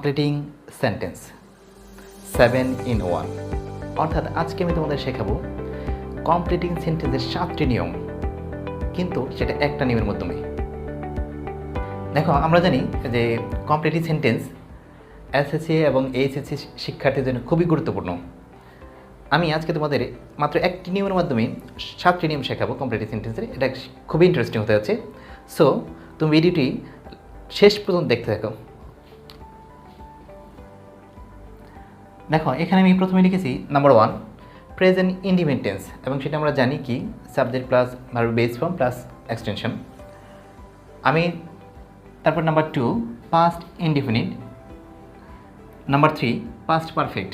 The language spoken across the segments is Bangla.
কমপ্লিটিং সেন্টেন্স 7 in 1 অর্থাৎ আজকে আমি তোমাদের শেখাবো কমপ্লিটিং সেন্টেন্সের 7টি নিয়ম, কিন্তু সেটা একটা নিয়মের মাধ্যমে। দেখো, আমরা জানি যে কমপ্লিটিং সেন্টেন্স এসএসসি এবং এইচএসসি শিক্ষার্থীদের জন্য খুবই গুরুত্বপূর্ণ। আমি আজকে তোমাদের মাত্র একটি নিয়মের মাধ্যমে 7টি নিয়ম শেখাবো কমপ্লিটিং সেন্টেন্সের। এটা খুবই ইন্টারেস্টিং হতে যাচ্ছে। সো তুমি ভিডিওটি শেষ পর্যন্ত দেখতে থাকো। দেখো, এখানে আমি প্রথমে লিখেছি নাম্বার 1 প্রেজেন্ট ইনডিফিনিট টেন্স, এবং সেটা আমরা জানি কি subject plus verb base form plus extension. আমি তারপর number 2 past indefinite, number 3 past perfect.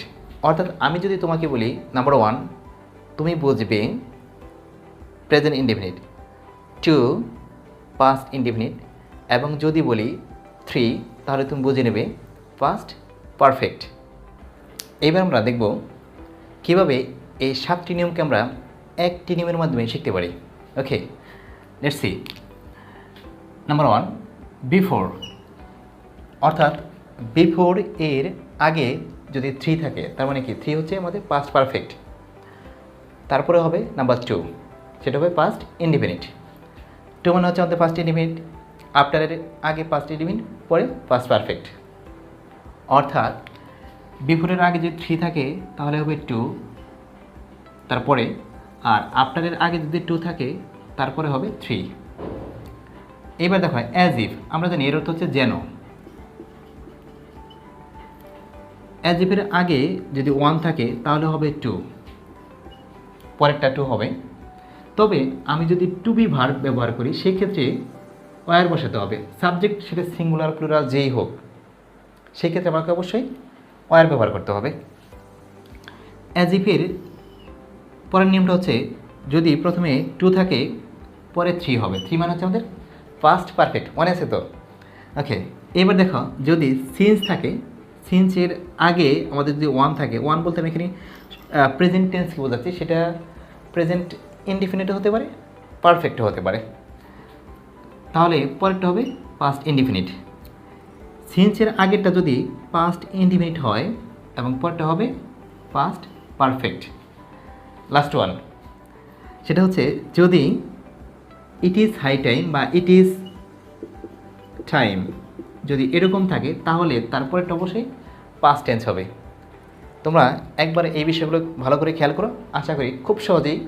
অর্থাৎ আমি যদি তোমাকে বলি নাম্বার 1 তুমি বুঝবে প্রেজেন্ট ইনডিফিনিট, 2 পাস্ট ইনডিফিনিট, এবং যদি বলি 3 তাহলে তুমি বুঝে নেবে পাস্ট পারফেক্ট। এইবার আমরা দেখব কীভাবে এই 7টি নিয়মকে আমরা একটি নিয়মের মাধ্যমে শিখতে পারি। ওকে, লেটস সি। নাম্বার 1 বিফোর, অর্থাৎ বিফোর এর আগে যদি 3 থাকে তার মানে কি 3 হচ্ছে আমাদের পাস্ট পারফেক্ট। তারপরে হবে নাম্বার 2, সেটা হবে পাস্ট ইনডিফিনিট। 2 মানে হচ্ছে আমাদের পাস্ট ইনডিফিনিট, আফটারের আগে পাস্ট ইনডিফিনিট, পরে পাস্ট পারফেক্ট। অর্থাৎ বিফোরের আগে যদি 3 থাকে তাহলে হবে 2, তারপরে, আর আফটারের আগে যদি 2 থাকে তারপরে হবে 3। এইবার দেখো অ্যাজ ইফ, আমরা জানি এর অর্থ হচ্ছে যেন। অ্যাজ ইফের আগে যদি 1 থাকে তাহলে হবে 2, পরেরটা 2 হবে। তবে আমি যদি টু বি ভার্ব ব্যবহার করি সেক্ষেত্রে ওয়ার বসাতে হবে। সাবজেক্ট সেটা সিঙ্গুলার প্লুরাল যেই হোক, সেক্ষেত্রে আমাকে অবশ্যই ওয়ার ব্যবহার করতে হবে। অ্যাজ ইফের পরের নিয়মটা হচ্ছে যদি প্রথমে 2 থাকে পরে 3 হবে। 3 মানে হচ্ছে আমাদের পাস্ট পারফেক্ট, মনে আছে তো? ওকে, এবার দেখো যদি সিন্স থাকে, সিন্সের আগে আমাদের যদি 1 থাকে, 1 বলতে আমি এখানে প্রেজেন্ট টেন্সকে বোঝাচ্ছি, সেটা প্রেজেন্ট ইনডিফিনিটও হতে পারে, পারফেক্টও হতে পারে। তাহলে পরেরটা হবে পাস্ট ইনডিফিনিট। সিন্সের আগেরটা যদি পাস্ট ইনডিফিনিট হয় এবং পরেরটা হবে পাস্ট পারফেক্ট। লাস্ট ওয়ান, সেটা হচ্ছে যদি ইট ইজ হাই টাইম বা ইট ইজ টাইম, যদি এরকম থাকে তাহলে তারপরেরটা অবশ্যই পাস্ট টেন্স হবে। তোমরা একবার এই বিষয়গুলো ভালো করে খেয়াল করো, আশা করি খুব সহজেই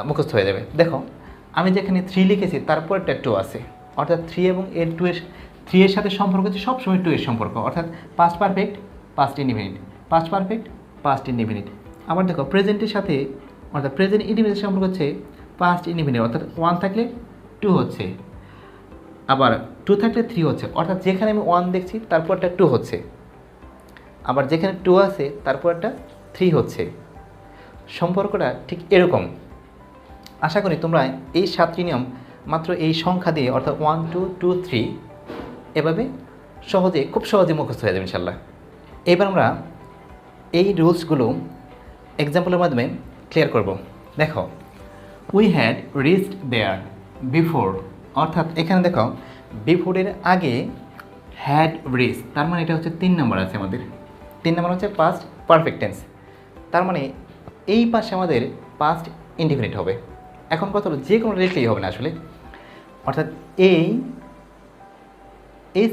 মুখস্থ হয়ে যাবে। দেখো, আমি যেখানে 3 লিখেছি তারপরেরটা 2 আছে, অর্থাৎ 3 এবং এর 3 এর সাথে সম্পর্ক হচ্ছে সবসময় 2 এর সম্পর্ক, অর্থাৎ past perfect past indefinite, past perfect past indefinite. আবার দেখো প্রেজেন্টের সাথে, অর্থাৎ প্রেজেন্ট ইনডিফিনিটের সম্পর্ক হচ্ছে পাস্ট ইনডিফিনিট, অর্থাৎ 1 থাকলে 2 হচ্ছে, আবার 2 থাকলে 3 হচ্ছে। অর্থাৎ যেখানে আমি 1 দেখছি তারপরটা 2 হচ্ছে, আবার যেখানে 2 আছে তারপরটা 3 হচ্ছে। সম্পর্কটা ঠিক এরকম। আশা করি তোমরা এই 7টি নিয়ম মাত্র এই সংখ্যা দিয়ে, অর্থাৎ 1 2 2 3 এভাবে খুব সহজে মুখস্থ হয়ে যাবে ইনশাল্লাহ। এবার আমরা এই রুলসগুলো এক্সাম্পলের মাধ্যমে ক্লিয়ার করব। দেখো, we had reached there before, অর্থাৎ এখানে দেখো বিফোরের আগে হ্যাড রিচ, তার মানে এটা হচ্ছে 3 নম্বর আছে আমাদের। 3 নম্বর হচ্ছে পাস্ট পারফেক্ট টেন্স, তার মানে এই পাশে আমাদের পাস্ট ইনডিফিনিট হবে। এখন কথা হলো যে কোনো লিখলেই হবে না আসলে, অর্থাৎ এই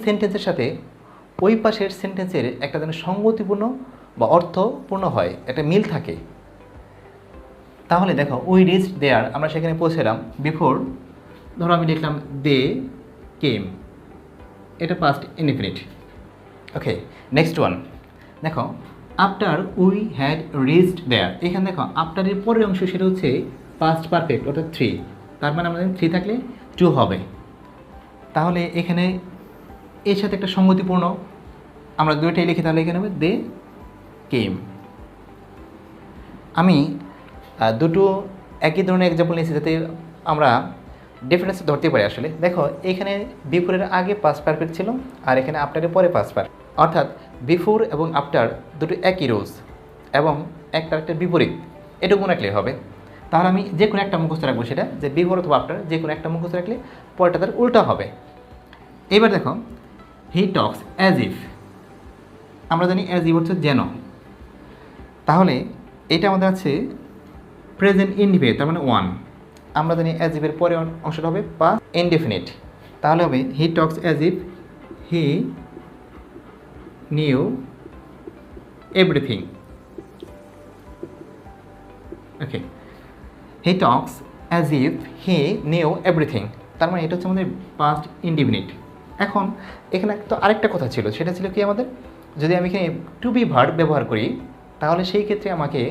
সেন্টেন্সের সাথে ওই পাশের সেন্টেন্সের একটা যেন সঙ্গতিপূর্ণ বা অর্থপূর্ণ হয়, একটা মিল থাকে। তাহলে দেখো উই রিচড দেয়ার, আমরা সেখানে পৌঁছলাম। বিফোর ধরো আমি লিখলাম দে কেম, এটা পাস্ট ইনডিফিনিট। ওকে, নেক্সট ওয়ান দেখো আফটার উই হ্যাড রিচড দেয়ার, এখানে দেখো আফটারের পরের অংশ সেটা হচ্ছে পাস্ট পারফেক্ট, অর্থাৎ 3, তার মানে আমাদের 3 থাকলে 2 হবে। তাহলে এখানে এর সাথে একটা সঙ্গতিপূর্ণ আমরা দুইটাই লিখি, তাহলে এখানে হবে দে কেম। আমি দুটো একই ধরনের এক্সাম্পল নিয়েছি যাতে আমরা ডিফারেন্স ধরতে পারি। আসলে দেখো এখানে বিফোরের আগে পাস্ট পারফেক্ট ছিল, আর এখানে আফটারের পরে পাস্ট পারফেক্ট, অর্থাৎ বিফোর এবং আফটার দুটো একই রুলস এবং একটা বিপরীত, এটুকু মনে রাখলেই হবে। তাহলে আমি যে কোনো একটা মুখস্থ রাখবো, সেটা যে বিফোর অথবা আফটার যে কোনো একটা মুখস্থ রাখলে পরেরটা তার উল্টা হবে। এবার দেখো হি টক্স অ্যাজ ইফ, আমরা জানি অ্যাজ ইফ হচ্ছে যেন, তাহলে এটা আমাদের আছে প্রেজেন্ট ইনডিফিনিট, তার মানে ওয়ান। আমরা জানি অ্যাজ ইফের পরে অংশটা হবে পাস্ট ইনডেফিনিট, তাহলে হবে he talks as if he knew everything. Okay, he talks as if he knew everything, তার মানে এটা হচ্ছে আমাদের পাস্ট ইনডিফিনিট। এখন এখানে তো আরেকটা কথা ছিল, সেটা ছিল কি আমাদের, যদি আমি এখানে টু বি ভার্ব ব্যবহার করি তাহলে সেই ক্ষেত্রে আমাকে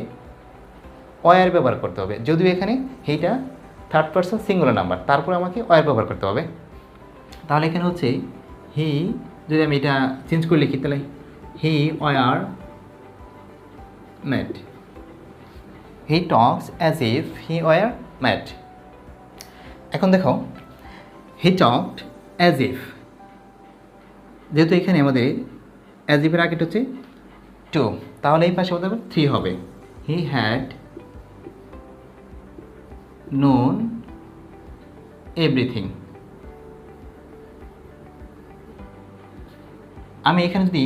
ওয়ার ব্যবহার করতে হবে, যদিও এখানে হিটা থার্ড পারসন সিঙ্গুলার নাম্বার, তারপরে আমাকে ওয়ার ব্যবহার করতে হবে। তাহলে এখানে হচ্ছে হি, যদি আমি এটা চেঞ্জ করে লিখি তাহলে he were mad, he talks as if he were mad. এখন দেখো হি টকড অ্যাজ ইফ, যেহেতু এখানে আমাদের অ্যাজ ইফের আগেটা হচ্ছে টু, তাহলে এই পাশে আমাদের থ্রি হবে। He had known everything. আমি এখানে যদি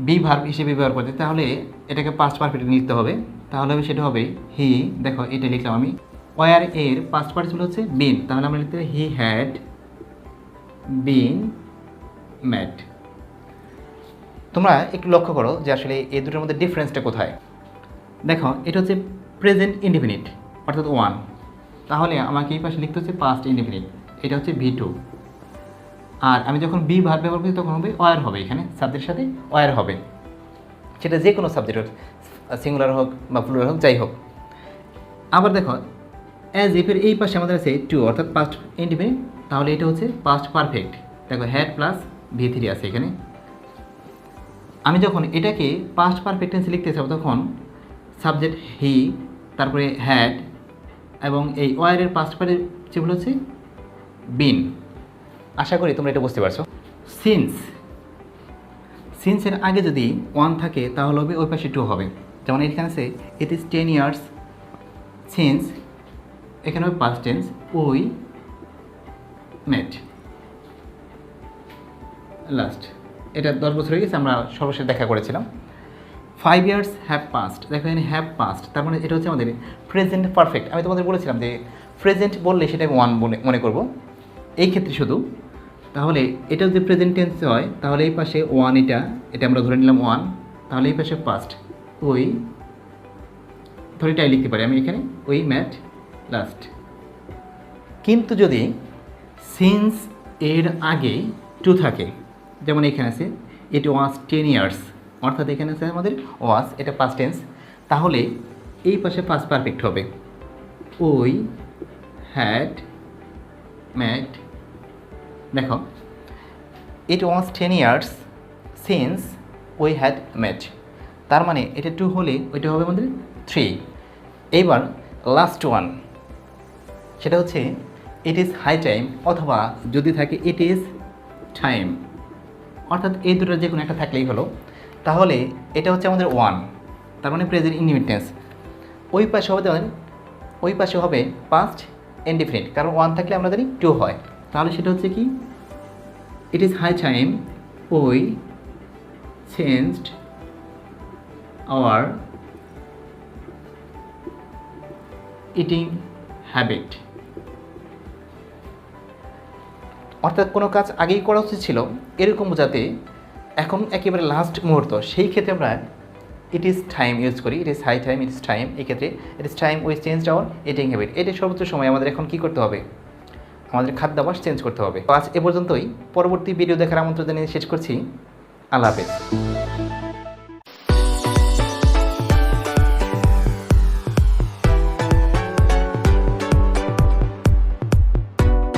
বি ভার্ব হিসেবে ব্যবহার করতে তাহলে এটাকে পাস্ট পারফেক্ট নিতে হবে, তাহলে সেটা হবে হি, দেখো এটা লিখলাম আমি, ওয়ার এর পাস্ট পার্টিসিপল হচ্ছে বিন, তাহলে আমরা লিখতে হি হ্যাড বিন ম্যাট। তোমরা একটু লক্ষ্য করো যে আসলে এই দুটোর মধ্যে ডিফারেন্সটা কোথায়। দেখো এটা হচ্ছে প্রেজেন্ট ইনডিফিনিট অর্থাৎ ওয়ান, তাহলে আমাকে এই পাশে লিখতে হচ্ছে পাস্ট ইনডিফিনিট, এটা হচ্ছে ভি টু। আর আমি যখন বি ভার্ব ব্যবহার করি তখন হবে ওয়ার হবে, এখানে সাবজেক্টের সাথে ওয়ার হবে, সেটা যে কোনো সাবজেক্ট হোক, সিঙ্গুলার হোক বা প্লুরাল হোক, যাই হোক। আবার দেখো অ্যাজ ইফের এই পাশে আমাদের আছে টু অর্থাৎ পাস্ট ইনডিফিনিট, তাহলে এটা হচ্ছে পাস্ট পারফেক্ট। দেখো হ্যাড প্লাস ভি থ্রি আছে এখানে। আমি যখন এটাকে পাস্ট পারফেক্ট টেন্সে লিখতে চাই তখন সাবজেক্ট হি, তারপরে হ্যাড, এবং এই ওয়ারের পাস্ট পার্টিসিপল হচ্ছে বিন। আশা করি তোমরা এটা বুঝতে পারছো। সিন্সের আগে যদি ওয়ান থাকে তাহলে হবে ওই পাশে টু হবে, যেমন এখানে আছে ইট ইজ 10 years সিন্স, এখানে হবে past tense we met last, এটা 10 বছর হয়ে গেছে, আমরা সর্বশেষ দেখা করেছিলাম। 5 years হ্যাভ পাস্ট, দেখো এখানে হ্যাভ পাস্ট, তার মানে এটা হচ্ছে আমাদের প্রেজেন্ট পারফেক্ট। আমি তোমাদের বলেছিলাম যে প্রেজেন্ট বললে সেটাকে ওয়ান মনে করব এই ক্ষেত্রে শুধু, তাহলে এটা যদি প্রেজেন্ট টেন্স হয় তাহলে এই পাশে ওয়ান, এটা আমরা ধরে নিলাম ওয়ান, তাহলে এই পাশে পাস্ট ওই, ধরে এটাই লিখতে পারি আমি এখানে ওই ম্যাট লাস্ট। কিন্তু যদি সিন্স এর আগে টু থাকে, যেমন এখানে আছে ইট ওয়াজ 10 years, অর্থাৎ এখানে আছে আমাদের ওয়াজ, এটা পাস্ট টেন্স, তাহলে এই পাশে পাস্ট পারফেক্ট হবে উই হ্যাড ম্যাট। দেখো it was 10 years since we had met, তার মানে এটা টু হলে ওইটা হবে আমাদের থ্রি। এইবার লাস্ট ওয়ান, সেটা হচ্ছে ইট ইজ হাই টাইম, অথবা যদি থাকে ইট ইজ টাইম, অর্থাৎ এই দুটোর যে কোনো একটা থাকলেই হলো। তাহলে এটা হচ্ছে আমাদের ওয়ান, তার মানে প্রেজেন্ট ইনডিফিনিট টেন্স। ওই পাশে হবে পাস্ট ইনডিফিনিট, কারণ ওয়ান থাকলে আমরা জানি টু হয়, তাহলে সেটা হচ্ছে কি it is high time we changed our eating habit. অর্থাৎ কোনো কাজ আগেই করা উচিত ছিল এরকম বোঝাতে এখন একেবারে লাস্ট মুহূর্ত, সেই ক্ষেত্রে আমরা ইট ইজ টাইম ইউজ করি, it is high time, it is time, এই ক্ষেত্রে it is time we changed our eating habit. এটা সর্বোচ্চ সময় আমাদের এখন কী করতে হবে, আমাদের খাদ্যাভ্যাস চেঞ্জ করতে হবে। আজ এ পর্যন্তই, পরবর্তী ভিডিও দেখার আমন্ত্রণ জানিয়ে শেষ করছি। আল্লাহ হাফেজ।